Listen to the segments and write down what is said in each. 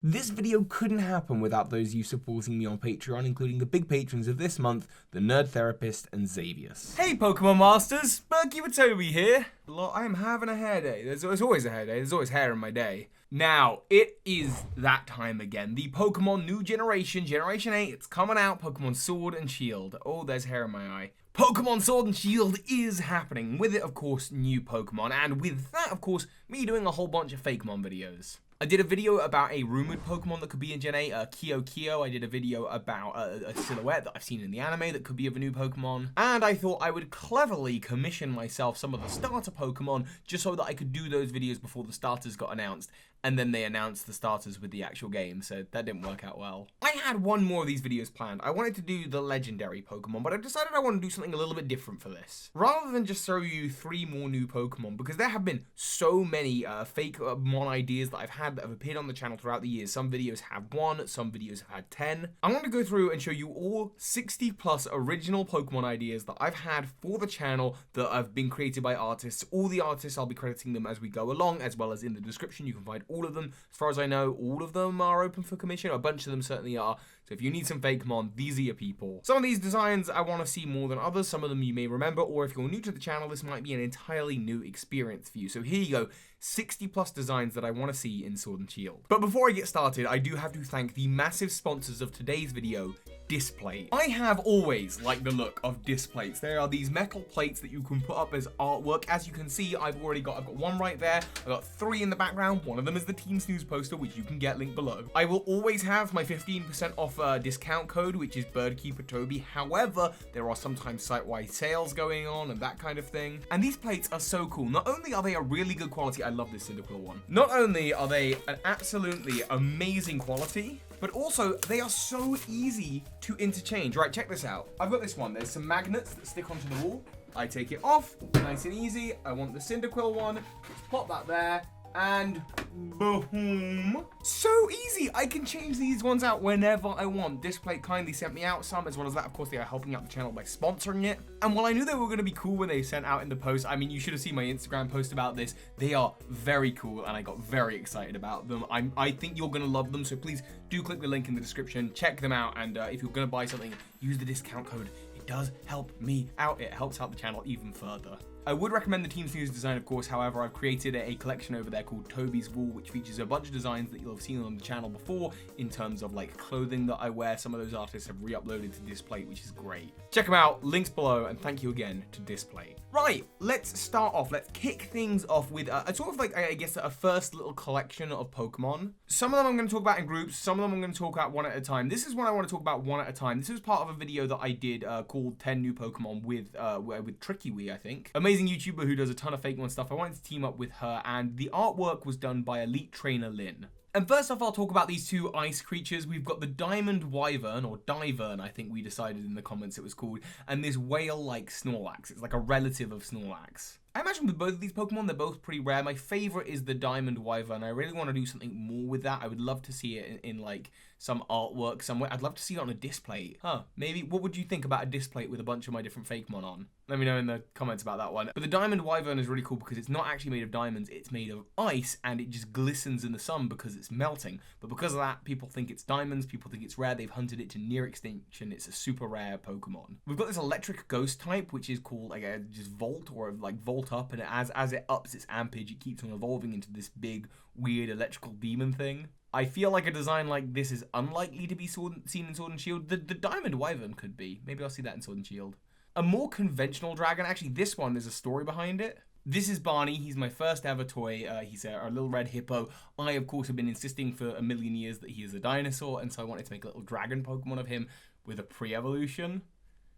This video couldn't happen without those you supporting me on Patreon, including the big patrons of this month, the Nerd Therapist and Xavius. Hey Pokemon Masters, Berkey with Toby here. I am having a hair day. There's always a hair day, there's always hair in my day. Now, it is that time again. The Pokemon new generation, Generation 8, it's coming out, Pokemon Sword and Shield. Oh, there's hair in my eye. Pokemon Sword and Shield is happening. With it, of course, new Pokemon. And with that, of course, me doing a whole bunch of Fakemon videos. I did a video about a rumored Pokemon that could be in Gen 8, Kyo. I did a video about a silhouette that I've seen in the anime that could be of a new Pokemon. And I thought I would cleverly commission myself some of the starter Pokemon just so that I could do those videos before the starters got announced. And then they announced the starters with the actual game, so that didn't work out well. I had one more of these videos planned. I wanted to do the legendary Pokemon, but I decided I want to do something a little bit different for this. Rather than just throw you 3 more new Pokemon, because there have been so many fake Mon ideas that I've had that have appeared on the channel throughout the years. Some videos have 1, some videos have had 10. I want to go through and show you all 60 plus original Pokemon ideas that I've had for the channel that have been created by artists. All the artists, I'll be crediting them as we go along, as well as in the description. You can find all of them. As far as I know, all of them are open for commission. A bunch of them certainly are. So if you need some Fakemon, these are your people. Some of these designs I want to see more than others. Some of them you may remember, or if you're new to the channel, this might be an entirely new experience for you. So here you go. 60 plus designs that I want to see in Sword and Shield. But before I get started, I do have to thank the massive sponsors of today's video, Displate. I have always liked the look of Displates. There are these metal plates that you can put up as artwork. As you can see, I've got one right there. I've got 3 in the background. One of them is the Team Snooze poster, which you can get linked below. I will always have my 15% off discount code, which is BirdkeeperToby. However, there are sometimes site-wide sales going on and that kind of thing. And these plates are so cool. Not only are they a really good quality, I love this Cyndaquil one. Not only are they an absolutely amazing quality, but also they are so easy to interchange. Right, check this out. I've got this one. There's some magnets that stick onto the wall. I take it off, nice and easy. I want the Cyndaquil one. Just pop that there. And boom. So easy. I can change these ones out whenever I want. Displate kindly sent me out some, as well as that, of course, they are helping out the channel by sponsoring it. And while I knew they were going to be cool when they sent out in the post, I mean, you should have seen my Instagram post about this. They are very cool, and I got very excited about them. I think you're going to love them, so please do click the link in the description, check them out, and if you're going to buy something, use the discount code. It does help me out. It helps out the channel even further. I would recommend the Team Snooze design, of course. However, I've created a collection over there called Toby's Wall, which features a bunch of designs that you'll have seen on the channel before in terms of like clothing that I wear. Some of those artists have re-uploaded to Displate, which is great. Check them out, links below, and thank you again to Displate. Right, let's start off. Let's kick things off with a sort of like, I guess, a first little collection of Pokemon. Some of them I'm going to talk about in groups. Some of them I'm going to talk about one at a time. This is one I want to talk about one at a time. This was part of a video that I did called 10 New Pokemon with Trickiwee, I think. Amazing YouTuber who does a ton of Fakemon stuff. I wanted to team up with her, and the artwork was done by Elite Trainer Lynn. And first off, I'll talk about these 2 ice creatures. We've got the Diamond Wyvern, or Divern, I think we decided in the comments it was called, and this whale-like Snorlax. It's like a relative of Snorlax. I imagine with both of these Pokemon, they're both pretty rare. My favorite is the Diamond Wyvern. I really want to do something more with that. I would love to see it in like some artwork somewhere. I'd love to see it on a display. Maybe, what would you think about a display with a bunch of my different Fakemon on? Let me know in the comments about that one. But the Diamond Wyvern is really cool because it's not actually made of diamonds, it's made of ice, and it just glistens in the sun because it's melting. But because of that, people think it's diamonds, people think it's rare, they've hunted it to near extinction. It's a super rare Pokemon. We've got this electric ghost type, which is called like just Volt, or like Volt up, and as it ups its ampage, it keeps on evolving into this big, weird electrical demon thing. I feel like a design like this is unlikely to be seen in Sword and Shield. The Diamond Wyvern could be. Maybe I'll see that in Sword and Shield. A more conventional dragon, actually this one, there's a story behind it. This is Barney. He's my first ever toy. He's a little red hippo. I, of course, have been insisting for a million years that he is a dinosaur, and so I wanted to make a little dragon Pokemon of him with a pre-evolution.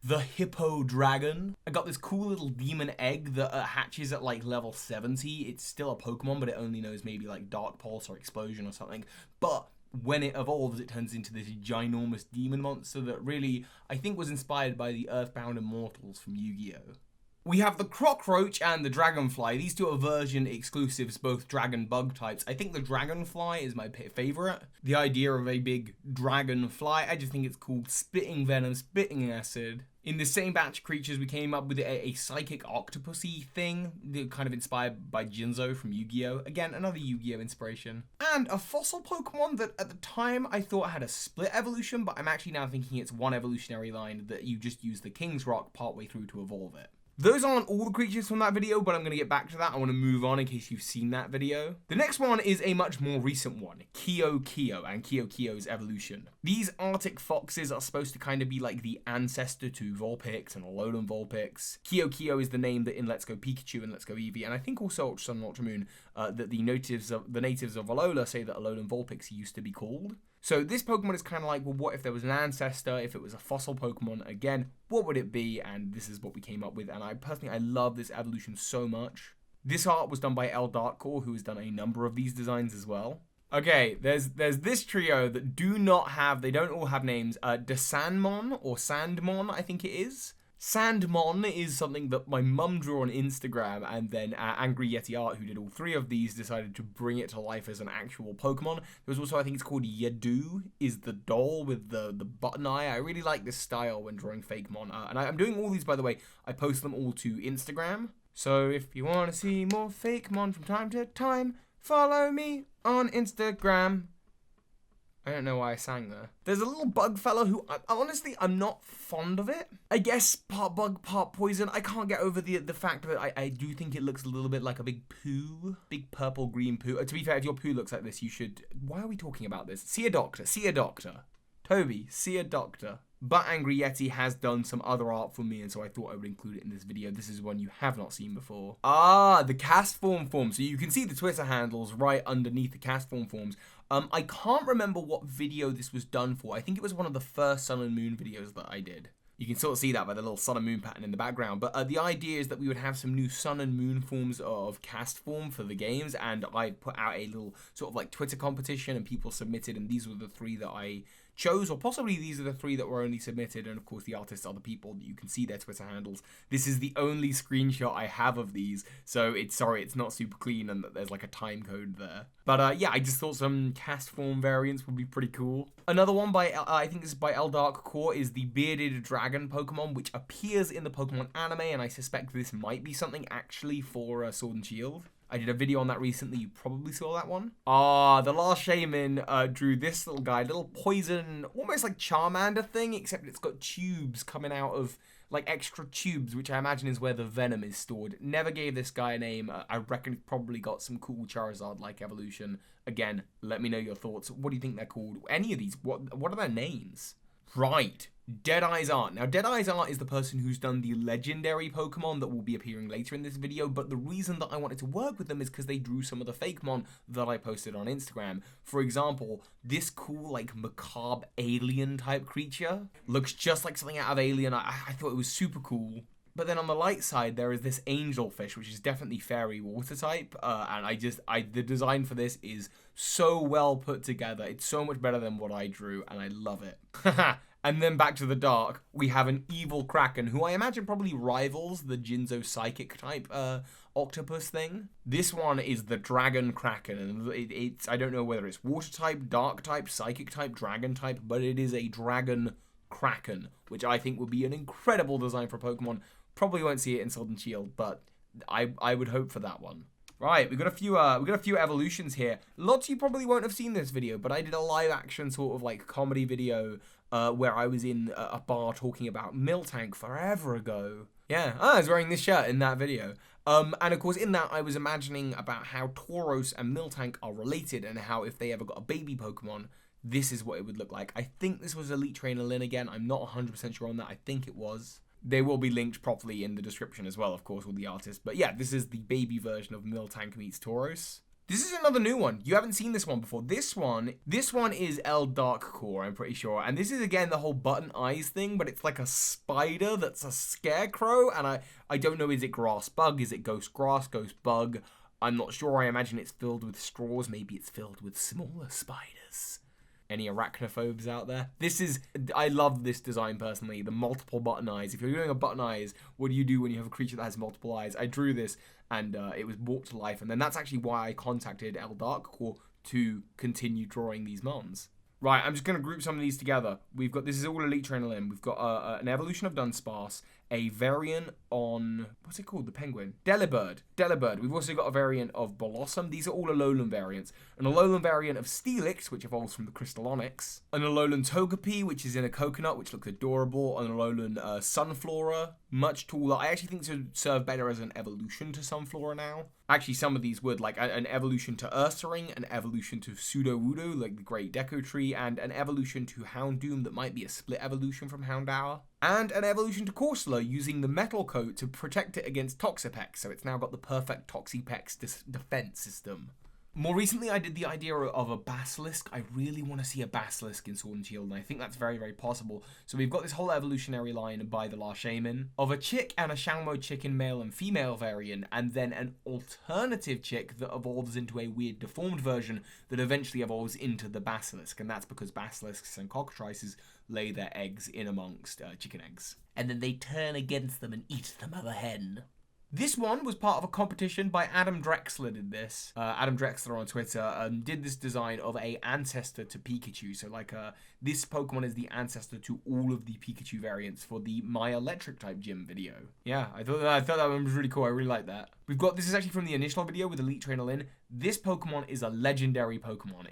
The Hippo Dragon. I got this cool little demon egg that hatches at like level 70. It's still a Pokemon, but it only knows maybe like Dark Pulse or Explosion or something. But when it evolves, it turns into this ginormous demon monster that really, I think, was inspired by the Earthbound Immortals from Yu-Gi-Oh! We have the Cockroach and the Dragonfly. These two are version exclusives, both dragon bug types. I think the Dragonfly is my favorite. The idea of a big dragonfly, I just think it's cool. Spitting venom, spitting acid. In the same batch of creatures, we came up with a psychic octopusy thing, kind of inspired by Jinzo from Yu-Gi-Oh! Again, another Yu-Gi-Oh! Inspiration. And a fossil Pokemon that at the time I thought had a split evolution, but I'm actually now thinking it's one evolutionary line that you just use the King's Rock partway through to evolve it. Those aren't all the creatures from that video, but I'm going to get back to that. I want to move on in case you've seen that video. The next one is a much more recent one, Kyo and Kyo's evolution. These Arctic foxes are supposed to kind of be like the ancestor to Vulpix and Alolan Vulpix. Kyo is the name that in Let's Go Pikachu and Let's Go Eevee, and I think also Ultra Sun and Ultra Moon, that the natives of Alola say that Alolan Vulpix used to be called. So this Pokemon is kind of like, well, what if there was an ancestor, if it was a fossil Pokemon? Again, what would it be? And this is what we came up with. And I love this evolution so much. This art was done by L Darkcore, who has done a number of these designs as well. Okay, there's this trio that they don't all have names. Desanmon, or Sandmon, I think it is. Sandmon is something that my mum drew on Instagram, and then Angry Yeti Art, who did all three of these, decided to bring it to life as an actual Pokemon. There was also, I think it's called Yadu, is the doll with the button eye. I really like this style when drawing fake Mon. And I'm doing all these, by the way. I post them all to Instagram. So if you want to see more fake Mon from time to time, follow me on Instagram. I don't know why I sang there. There's a little bug fellow who, honestly, I'm not fond of it. I guess part bug, part poison. I can't get over the fact that I do think it looks a little bit like a big poo. Big purple green poo. To be fair, if your poo looks like this, you should... Why are we talking about this? See a doctor. See a doctor. Toby, see a doctor. But Angry Yeti has done some other art for me, and so I thought I would include it in this video. This is one you have not seen before. Ah, the cast form. So you can see the Twitter handles right underneath the cast forms. I can't remember what video this was done for. I think it was one of the first Sun and Moon videos that I did. You can sort of see that by the little Sun and Moon pattern in the background. But the idea is that we would have some new Sun and Moon forms of cast form for the games. And I put out a little sort of like Twitter competition, and people submitted. And these were the three that I chose, or possibly these are the three that were only submitted. And of course, the artists are the people that you can see their Twitter handles. This is the only screenshot I have of these. So it's not super clean, and that there's like a time code there. But yeah, I just thought some cast form variants would be pretty cool. Another one by, I think this is by L Darkcore, is the Bearded Dragon Pokemon, which appears in the Pokemon anime, and I suspect this might be something actually for Sword and Shield. I did a video on that recently. You probably saw that one. The Last Shaman drew this little guy, little poison, almost like Charmander thing, except it's got tubes coming out of, like extra tubes, which I imagine is where the venom is stored. Never gave this guy a name. I reckon it's probably got some cool Charizard-like evolution. Again, let me know your thoughts. What do you think they're called? Any of these? What are their names? Right. Deadeye's Art. Now, Deadeye's Art is the person who's done the legendary Pokemon that will be appearing later in this video, but the reason that I wanted to work with them is because they drew some of the fake Mon that I posted on Instagram. For example, this cool, like, macabre alien type creature looks just like something out of Alien. I thought it was super cool. But then on the light side, there is this angelfish, which is definitely fairy water type, and the design for this is so well put together. It's so much better than what I drew, and I love it. And then back to the dark, we have an evil Kraken, who I imagine probably rivals the Jinzo Psychic type octopus thing. This one is the Dragon Kraken, and it's I don't know whether it's water type, dark type, psychic type, dragon type, but it is a Dragon Kraken, which I think would be an incredible design for Pokemon. Probably won't see it in Sword and Shield, but I would hope for that one. Right, we've got a few evolutions here. Lots of you probably won't have seen this video, but I did a live action sort of like comedy video where I was in a bar talking about Miltank forever ago. Yeah, I was wearing this shirt in that video. And of course in that I was imagining about how Tauros and Miltank are related, and how if they ever got a baby Pokemon, this is what it would look like. I think this was Elite Trainer Lyn again. I'm not 100% sure on that. I think it was. They will be linked properly in the description as well, of course, with the artist. But yeah, this is the baby version of Miltank meets Tauros. This is another new one. You haven't seen this one before. This one is L Darkcore, I'm pretty sure. And this is, again, the whole button eyes thing, but it's like a spider that's a scarecrow. And I don't know, is it grass bug? Is it ghost grass, ghost bug? I'm not sure. I imagine it's filled with straws. Maybe it's filled with smaller spiders. Any arachnophobes out there? I love this design personally, the multiple button eyes. If you're doing a button eyes, what do you do when you have a creature that has multiple eyes? I drew this and it was brought to life, and then that's actually why I contacted El Dark Core to continue drawing these mons. Right, I'm just going to group some of these together. This is all Elite Trainer Limb. We've got an evolution of Dunsparce, a variant on, what's it called, the penguin? Delibird. We've also got a variant of Blossom. These are all Alolan variants. An Alolan variant of Steelix, which evolves from the Crystal Onyx. An Alolan Togepi, which is in a coconut, which looks adorable. An Alolan Sunflora, much taller. I actually think this would serve better as an evolution to Sunflora now. Actually, some of these would, like an evolution to Ursaring, an evolution to Sudowoodo, like the Great Deco Tree, and an evolution to Houndoom that might be a split evolution from Houndour. And an evolution to Corsola using the metal coat to protect it against Toxapex, so it's now got the perfect Toxapex defense system. More recently, I did the idea of a Basilisk. I really want to see a Basilisk in Sword and Shield, and I think that's very, very possible. So we've got this whole evolutionary line by the last Shaman of a chick and a Shalmo chicken male and female variant, and then an alternative chick that evolves into a weird deformed version that eventually evolves into the Basilisk, and that's because Basilisks and cockatrices lay their eggs in amongst chicken eggs. And then they turn against them and eat the mother hen. This one was part of a competition by Adam Drexler did this. Adam Drexler on Twitter did this design of a ancestor to Pikachu. So this Pokemon is the ancestor to all of the Pikachu variants for the My Electric type gym video. Yeah, I thought that one was really cool. I really like that. This is actually from the initial video with Elite Trainer Lyn. This Pokemon is a legendary Pokemon.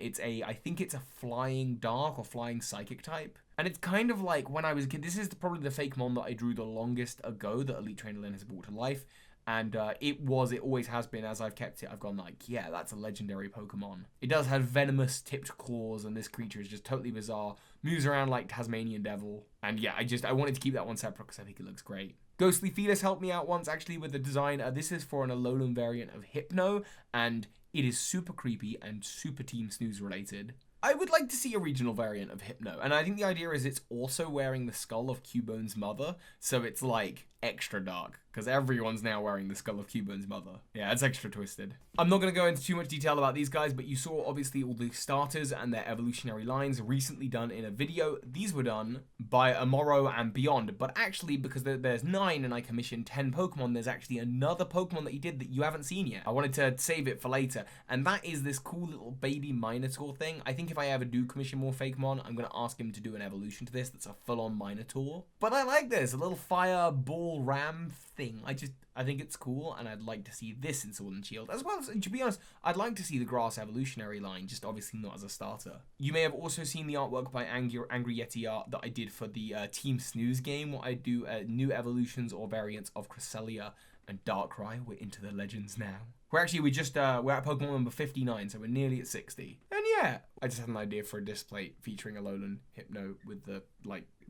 I think it's a flying dark or flying psychic type. And it's kind of like when I was a kid, this is probably the fake mon that I drew the longest ago that Elite Trainer Lyn has brought to life. And it always has been, as I've kept it, I've gone like, yeah, that's a legendary Pokemon. It does have venomous tipped claws, and this creature is just totally bizarre. Moves around like Tasmanian Devil. And yeah, I wanted to keep that one separate because I think it looks great. Ghostly Fetus helped me out once, actually, with the design. This is for an Alolan variant of Hypno, and it is super creepy and super Team Snooze related. I would like to see a regional variant of Hypno, and I think the idea is it's also wearing the skull of Cubone's mother, so it's like extra dark, because everyone's now wearing the skull of Cubone's mother. Yeah, it's extra twisted. I'm not going to go into too much detail about these guys, but you saw obviously all the starters and their evolutionary lines recently done in a video. These were done by Amoro and Beyond, but actually because there's 9 and I commissioned 10 Pokemon, there's actually another Pokemon that he did that you haven't seen yet. I wanted to save it for later, and that is this cool little baby Minotaur thing. I think if I ever do commission more Fakemon, I'm going to ask him to do an evolution to this that's a full-on Minotaur. But I like this, a little fireball ram thing. I think it's cool, and I'd like to see this in Sword and Shield. As well as, to be honest, I'd like to see the grass evolutionary line, just obviously not as a starter. You may have also seen the artwork by Angry Yeti Art that I did for the Team Snooze game, where I do new evolutions or variants of Cresselia and Darkrai. We're into the legends now. We're at Pokemon number 59, so we're nearly at 60. And yeah, I just had an idea for a display featuring Alolan Hypno with the,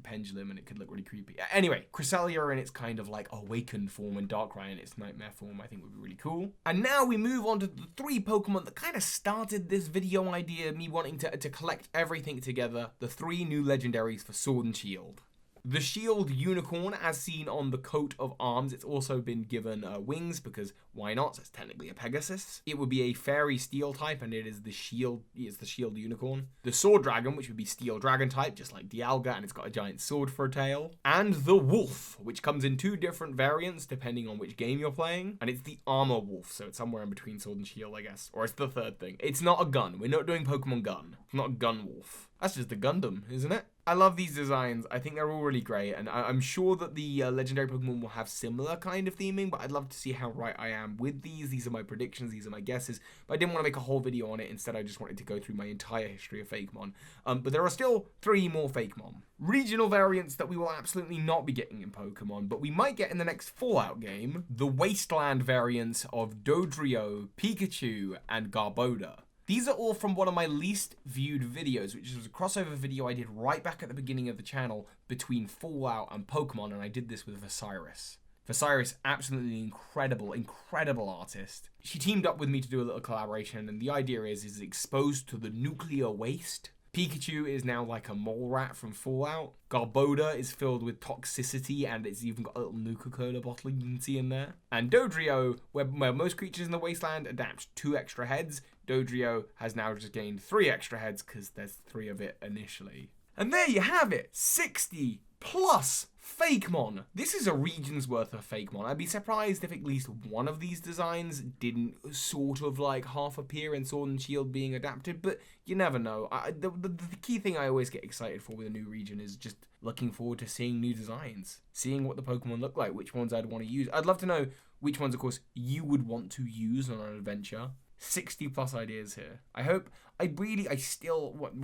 pendulum, and it could look really creepy. Anyway, Cresselia in its kind of, awakened form and Darkrai in its nightmare form, I think would be really cool. And now we move on to the 3 Pokemon that kind of started this video idea, me wanting to collect everything together, the 3 new legendaries for Sword and Shield. The Shield Unicorn, as seen on the coat of arms, it's also been given wings, because why not? So it's technically a Pegasus. It would be a Fairy Steel type, and it's the Shield Unicorn. The Sword Dragon, which would be Steel Dragon type, just like Dialga, and it's got a giant sword for a tail. And the Wolf, which comes in 2 different variants, depending on which game you're playing. And it's the Armor Wolf, so it's somewhere in between Sword and Shield, I guess. Or it's the third thing. It's not a gun. We're not doing Pokemon Gun. It's not a Gun Wolf. That's just a Gundam, isn't it? I love these designs. I think they're all really great, and I'm sure that the legendary Pokemon will have similar kind of theming, but I'd love to see how right I am with these. These are my predictions, these are my guesses, but I didn't want to make a whole video on it. Instead, I just wanted to go through my entire history of Fakemon. But there are still 3 more Fakemon. Regional variants that we will absolutely not be getting in Pokemon, but we might get in the next Fallout game. The Wasteland variants of Dodrio, Pikachu, and Garboda. These are all from one of my least viewed videos, which was a crossover video I did right back at the beginning of the channel between Fallout and Pokemon, and I did this with Viserys. Viserys, absolutely incredible artist. She teamed up with me to do a little collaboration, and the idea is exposed to the nuclear waste. Pikachu is now like a mole rat from Fallout. Garboda is filled with toxicity, and it's even got a little Nuka-Cola bottle you can see in there. And Dodrio, where most creatures in the Wasteland adapt 2 extra heads, Dodrio has now just gained 3 extra heads because there's 3 of it initially. And there you have it, 60 plus Fakemon. This is a region's worth of Fakemon. I'd be surprised if at least one of these designs didn't sort of like half appear in Sword and Shield being adapted, but you never know. The key thing I always get excited for with a new region is just looking forward to seeing new designs, seeing what the Pokemon look like, which ones I'd want to use. I'd love to know which ones, of course, you would want to use on an adventure. 60 plus ideas here. One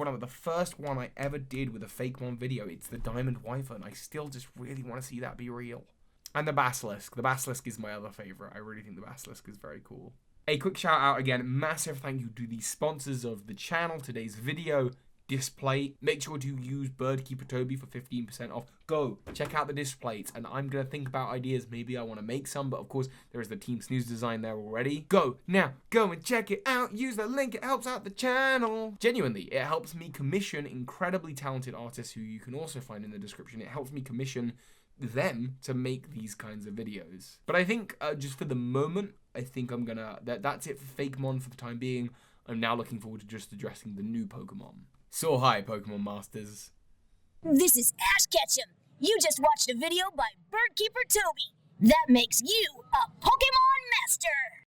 of the first one I ever did with a Fakemon video, it's the Diamond Wyvern. I still just really want to see that be real. And the Basilisk. The Basilisk is my other favorite. I really think the Basilisk is very cool. A quick shout out again, massive thank you to the sponsors of the channel, today's video, Display. Make sure to use Birdkeeper Toby for 15% off. Go check out the displays, and I'm gonna think about ideas. Maybe I want to make some, but of course there is the Team Snooze design there already. Go now, go and check it out. Use the link, it helps out the channel. Genuinely, it helps me commission incredibly talented artists who you can also find in the description. It helps me commission them to make these kinds of videos. But I think just for the moment, I think I'm gonna that's it for Fakemon for the time being. I'm now looking forward to just addressing the new Pokemon. So hi, Pokemon Masters. This is Ash Ketchum. You just watched a video by Birdkeeper Toby. That makes you a Pokemon Master.